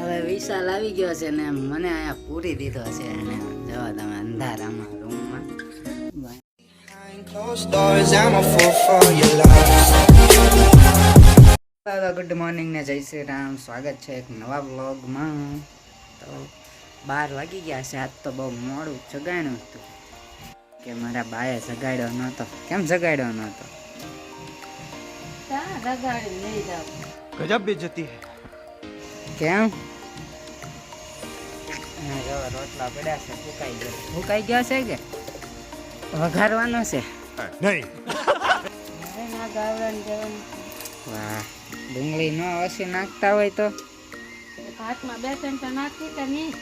હવે વિશાલ આવી ગયો છે ને મને અહીંયા પૂરી દીધો છે એને જવા તમે અંધારામાં રૂમમાં. ગુડ મોર્નિંગ ને જય શ્રી રામ. સ્વાગત છે એક નવા વ્લોગમાં. તો 12 વાગી ગયા છે. આજ તો બહુ મોડું જગાડ્યું હતું કે મારા બાએ જગાડ્યો નહોતો. કેમ જગાડ્યો નહોતો? गजब बेइज्जती है. કેમ? રોટલા પડ્યા છે, ફૂકાઈ ગયા છે કે વઘારવાનો છે? नहीं. વાહ, ડુંગળી નો ઓછી નાખતા હોય તો ભાતમાં બેસન તો નાખી કે નહીં?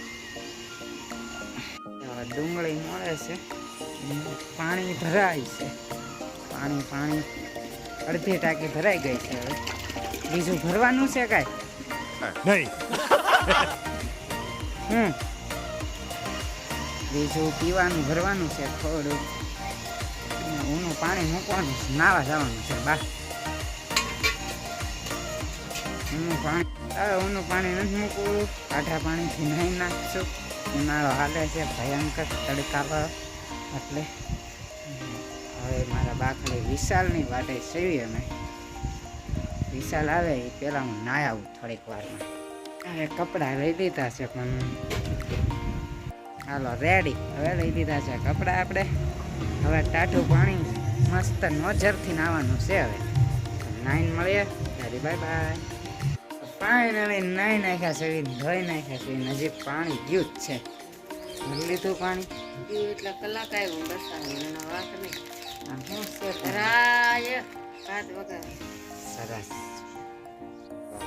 ડુંગળી મળે છે, પાણી ભરાય છે. પાણી અડધી ટાંકી ભરાઈ ગઈ છે. હવે બીજું ભરવાનું છે કાંઈ? नहीं. બીજું પીવાનું ભરવાનું છે થોડું. ઊનું પાણી મૂકવાનું છે, નાવા જવાનું છે બા. ઊનું પાણી નથી મૂકવું, કાઠા પાણીથી નાહી નાખશું. ઉનાળો હાલે છે ભયંકર તડકા એટલે હવે મારા બાખડે વિશાલની વાટે સેવી. અમે વિશાલ આવે એ પહેલાં હું નાહી આવું થોડીક વારમાં. હવે કપડાં લઈ લીધા છે પણ હાલો રેડી. હવે લઈ લીધા છે કપડાં આપણે. હવે ટાઢું પાણી મસ્ત નોઝરથી નાહવાનું છે. હવે નાઈને મળીએ. દાદી બાય બાય. ફાઇનલી નાહી નાખ્યા છે, ધોઈ નાખ્યા છે. નજીક પાણી ગયું જ છે. ભરી લીધું પાણી. એટલે કલાક આવ્યો બસાવ્યો એનો વાંક નહીં. આ શું છે? રાય ભાત વગાડે. સરસ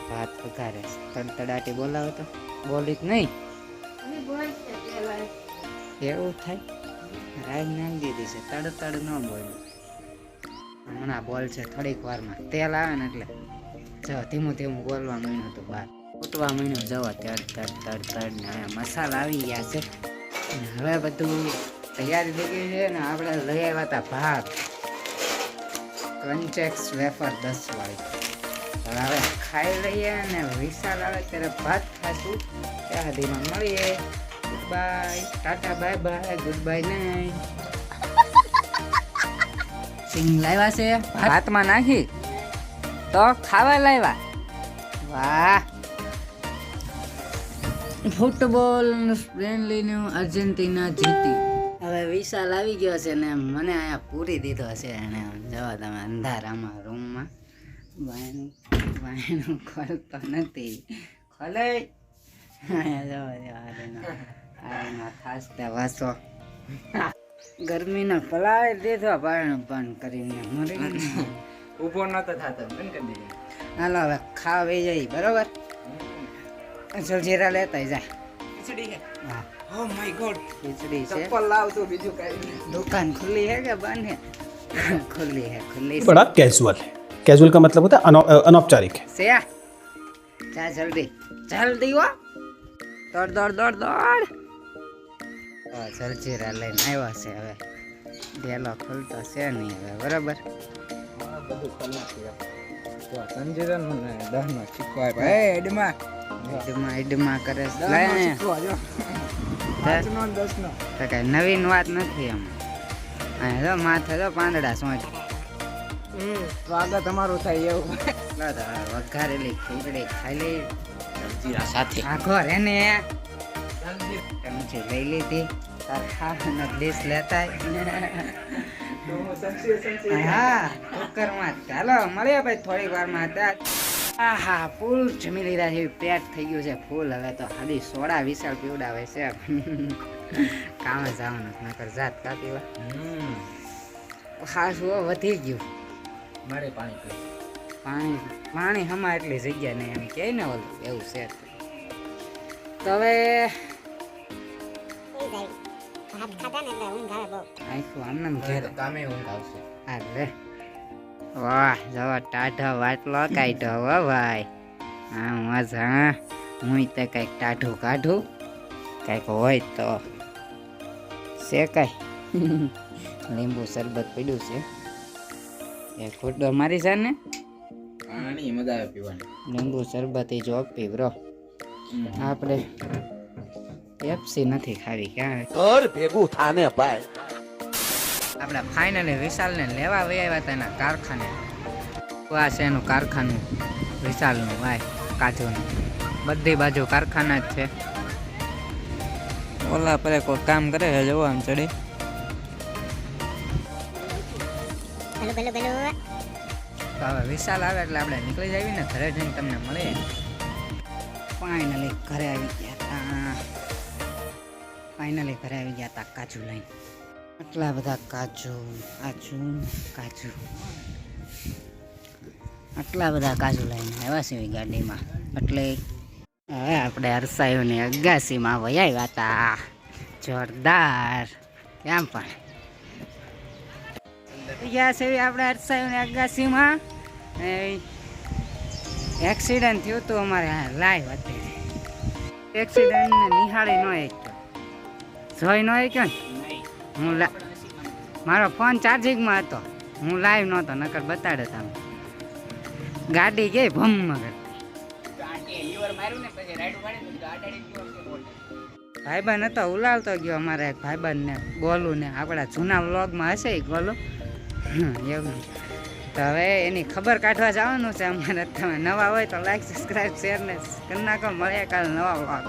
ભાત વઘારે. તડતડાટી બોલાવો તો બોલી જ નહીં. નહીં બોલશે પેલા. એવું થાય. રાઈ નાખી દીધી છે, તડ ન બોલ્યું. હમણાં બોલ છે થોડીક વારમાં. તેલ આવે ને એટલે જો ધીમું ધીમું બોલવા માંડ્યું હતું. બહાર ફૂટવા માંડ્યું. જવો તડ ને હવે મસાલા આવી ગયા છે. અને હવે બધું તૈયારી થઈ ગઈ છે ને આપણે લઈ આવ્યા હતા ભાત ક્રન્ચેક્સ વેફર 10 વાળી. હવે ખાઈ લઈએ ને વિશાલ આવે ત્યારે ભાત ખાશું. ત્યાં સુધીમાં મળીએ. Good bye, Tata bye bye, good bye નહીં. સિંગ લાવ્યા છે ભાતમાં નાખી તો ખાવા લાવ્યા. વાહ. ફૂટબોલ ફ્રેન્ડલીનું અર્જેન્ટિના જીતી. હવે વિશાલ આવી ગયો છે ને મને અહીંયા પૂરી દીધો છે એને જવા તમે અંધારામાં રૂમમાં. વાયનું ખોલતો નથી. ખોલે ખાસ ત્યાં વાસો ગરમીનો પલાળી દીધો. પણ કરીને મરી ऊपर ना तो था बंद कर दीजिए. હાલો હવે ખાવા જઈ. બરોબર, જલજીરા લેતા જાય. खिचड़ी है. હા, Oh my god. ખીચડી છે. चप्पल लाओ तो बीजू का. दुकान खुली है क्या बंद है? खुली है, खुली से। बड़ा कैजुअल है. कैजुअल का मतलब होता है अनौपचारिक है. सेया चा जल्दी हो. दौड़. જલજીરા લઈને આવ્યા છે. હવે ડેલો ખુલતો છે નહીં હવે. બરાબર, બધું કલાક તો સંજીરા નો ને દહ નો ચીકવાય ભાઈ એડમાં ઈડમાં કરે છે. લાય ને તો કઈ નવીન વાત નથી એમ. અહીંયા જો માથે જો પાંદડા સોંચ. સ્વાગત અમારું થાય એવું. વઘારેલી ખીચડી ખાઈ લઈ જીરા સાથે. આખો રે ને ચમચી લઈ લીધી. તાર ખાવાનો ડીશ લેતા હા કુકરમાં. ચાલો મળીએ ભાઈ થોડીક વારમાં. આહા ફૂલ જમી લીધા છે. પેટ થઈ ગયું છે ફૂલ. હવે તો ખાલી સોડા વિશાલ પીવડાવે છે. કામે જવાનું નકર જાત કા પીવા. ખાસ વધી ગયું. મારે પાણી પાણી હમા એટલી જગ્યા નહીં એમ કે ને ઓલું એવું છે. તો હવે આખું આનંદ ઘેર કામે ઊંઘ આવશે. આ લે. વાહ, જવા ટાઢો વાટલો કાઢ્યો હો ભાઈ. હા મજા. હું તો કંઈક ટાઢું કાઢું કંઈક હોય તો છે. કાંઈ લીંબુ શરબત પડ્યું છે. એ ખોટો મારી છે ને પાણી મજા આવે પીવાની. લીંબુ શરબત જો પી બ્રો. આપણે પેપ્સી નથી ખાવી ક્યાં ઘર ભેગું થાને ભાઈ. આપણે ફાઇનલી વિશાલને લેવા વહી આવ્યા હતા એના કારખાને. તો આ છે એનું કારખાનું વિશાલનું ભાઈ કાજુનું. બધી બાજુ કારખાના જ છે. ઓલા પર કોઈ કામ કરે છે જોવો આમ ચડી. તો હવે વિશાલ આવે એટલે આપણે નીકળી જઈએ ને ઘરે જઈને તમને મળીએ. ફાઇનલી ઘરે આવી ગયા હતા. કાજુ લઈને. આટલા બધા કાજુ આટલા બધા કાજુ લઈને આવ્યા છે ગાડીમાં. એટલે હવે આપણે હરસાઈઓની અગાસીમાં વહી આવ્યા હતા. જોરદાર. કેમ પણ ગયા છે આપણે હરસાઈઓની અગાસીમાં. એક્સિડન્ટ થયું હતું અમારે લાઈવ હતી. એક્સિડન્ટ નિહાળી ન એક જોઈ ન ક્યો હું મારો ફોન ચાર્જિંગમાં હતો. હું લાઈવ નહોતો નકર બતાડે તમે. ગાડી ગઈ ભમ ભાઈબંધ હતો ઉલાવતો ગયો અમારે એક ભાઈબંધને ગોલું ને આપણા જૂના વ્લોગમાં હશે ગોલું એવું. તો હવે એની ખબર કાઢવા જવાનું છે અમારે. તમે નવા હોય તો લાઈક સબસ્ક્રાઈબ શેર ને કરી નાખો. મળે કાલે નવા વ્લોગ.